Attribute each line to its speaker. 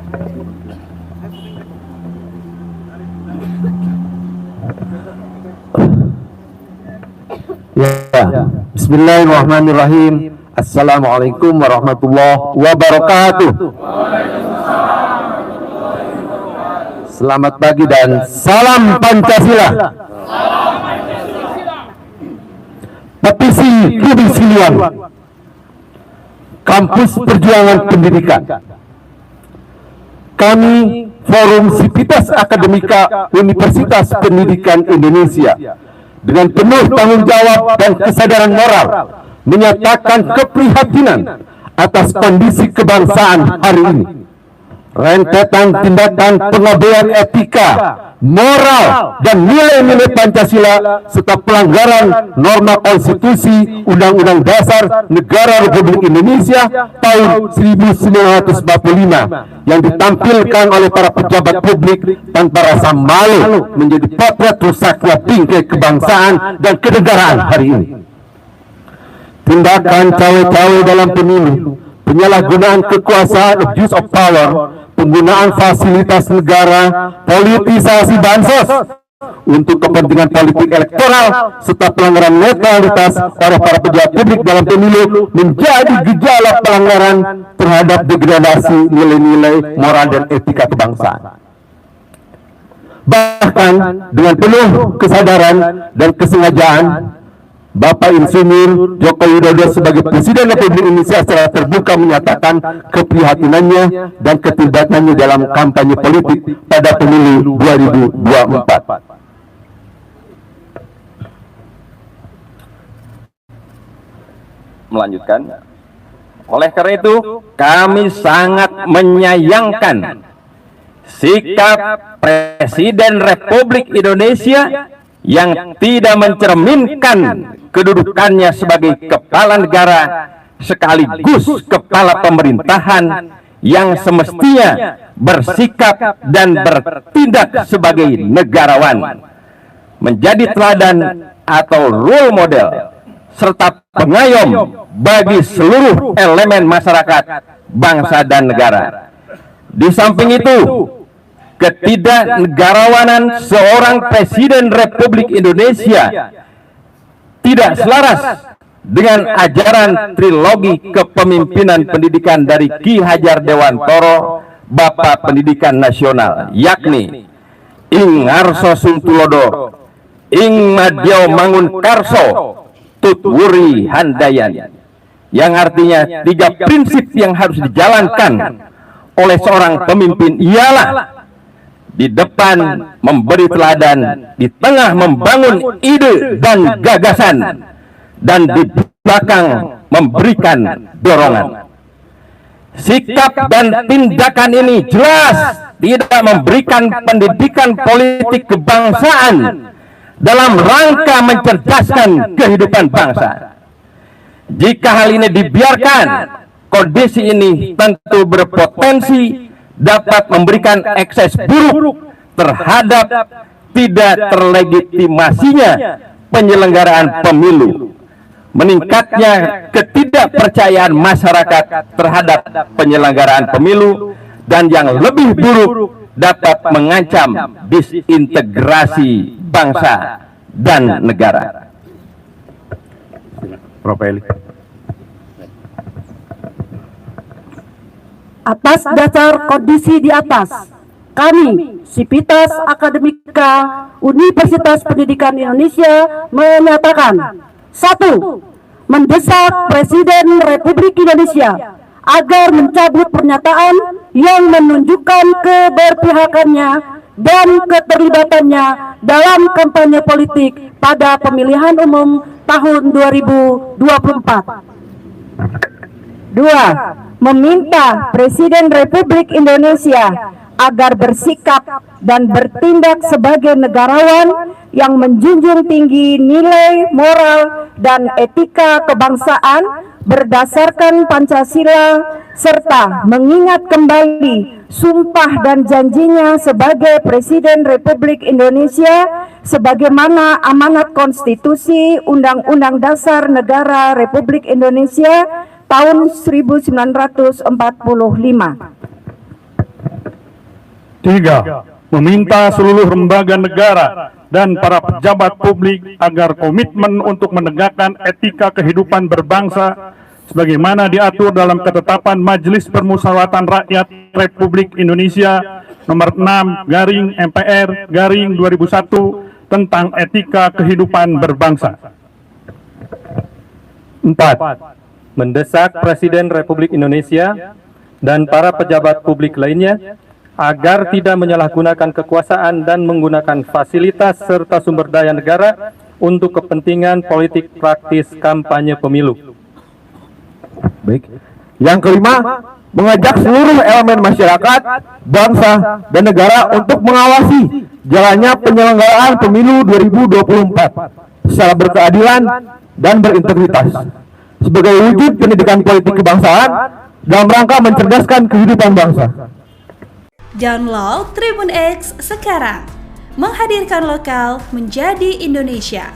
Speaker 1: Ya, Bismillahirrahmanirrahim. Assalamualaikum warahmatullahi wabarakatuh. Selamat pagi dan salam Pancasila. Petisi Kudus Siliwan, Kampus Perjuangan Pendidikan. Kami Forum Sivitas Akademika Universitas Pendidikan Indonesia dengan penuh tanggung jawab dan kesadaran moral menyatakan keprihatinan atas kondisi kebangsaan hari ini. Rentetan tindakan pengabaian etika, moral, dan nilai-nilai Pancasila serta pelanggaran norma konstitusi Undang-Undang Dasar Negara Republik Indonesia tahun 1945 yang ditampilkan oleh para pejabat publik tanpa rasa malu menjadi potret rusaknya bingkai kebangsaan dan kenegaraan hari ini. Tindakan cawe-cawe dalam pemilu, penyalahgunaan kekuasaan, abuse of power, penggunaan fasilitas negara, politisasi bansos untuk kepentingan politik elektoral, serta pelanggaran netralitas oleh para pejabat publik dalam pemilu menjadi gejala pelanggaran terhadap degradasi nilai-nilai moral dan etika kebangsaan. Bahkan dengan penuh kesadaran dan kesengajaan, Bapak Insinyur Joko Widodo sebagai Presiden Republik Indonesia secara terbuka menyatakan keprihatinannya dan keterlibatannya dalam kampanye politik pada pemilu 2024.
Speaker 2: Melanjutkan, oleh karena itu kami sangat menyayangkan sikap Presiden Republik Indonesia yang tidak mencerminkan kedudukannya sebagai kepala negara sekaligus kepala pemerintahan yang semestinya bersikap dan bertindak sebagai negarawan, menjadi teladan atau role model serta pengayom bagi seluruh elemen masyarakat, bangsa dan negara. Di samping itu, ketidaknegarawanan seorang Presiden Republik Indonesia tidak selaras dengan ajaran trilogi kepemimpinan pendidikan dari Ki Hajar Dewantoro, Bapak Pendidikan Nasional, yakni Ing Ngarso Sungtulodo, Ing Madyo Mangun Karso, Tut Wuri Handayan, yang artinya tiga prinsip yang harus dijalankan oleh seorang pemimpin ialah di depan memberi teladan, di tengah membangun ide dan gagasan, dan di belakang memberikan dorongan. Sikap dan tindakan ini jelas tidak memberikan pendidikan politik kebangsaan dalam rangka mencerdaskan kehidupan bangsa. Jika hal ini dibiarkan, kondisi ini tentu berpotensi dapat memberikan ekses buruk terhadap tidak terlegitimasinya penyelenggaraan pemilu, meningkatnya ketidakpercayaan masyarakat terhadap penyelenggaraan pemilu, dan yang lebih buruk dapat mengancam disintegrasi bangsa dan negara.
Speaker 1: Prof. Eli.
Speaker 3: Atas dasar kondisi di atas, kami, Sivitas Akademika Universitas Pendidikan Indonesia menyatakan: 1. Mendesak Presiden Republik Indonesia agar mencabut pernyataan yang menunjukkan keberpihakannya dan keterlibatannya dalam kampanye politik pada pemilihan umum tahun 2024. 2. Meminta Presiden Republik Indonesia agar bersikap dan bertindak sebagai negarawan yang menjunjung tinggi nilai moral dan etika kebangsaan berdasarkan Pancasila, serta mengingat kembali sumpah dan janjinya sebagai Presiden Republik Indonesia sebagaimana amanat konstitusi Undang-Undang Dasar Negara Republik Indonesia tahun 1945.
Speaker 4: 3. Meminta seluruh lembaga negara dan para pejabat publik agar komitmen untuk menegakkan etika kehidupan berbangsa sebagaimana diatur dalam ketetapan Majelis Permusyawaratan Rakyat Republik Indonesia nomor 6/MPR/2001 tentang etika kehidupan berbangsa.
Speaker 2: 4. Mendesak Presiden Republik Indonesia dan para pejabat publik lainnya agar tidak menyalahgunakan kekuasaan dan menggunakan fasilitas serta sumber daya negara untuk kepentingan politik praktis kampanye pemilu.
Speaker 1: Baik. Yang kelima, mengajak seluruh elemen masyarakat, bangsa, dan negara untuk mengawasi jalannya penyelenggaraan pemilu 2024 secara berkeadilan dan berintegritas sebagai wujud pendidikan politik kebangsaan dalam rangka mencerdaskan kehidupan bangsa.
Speaker 5: Download Tribun X sekarang, menghadirkan lokal menjadi Indonesia.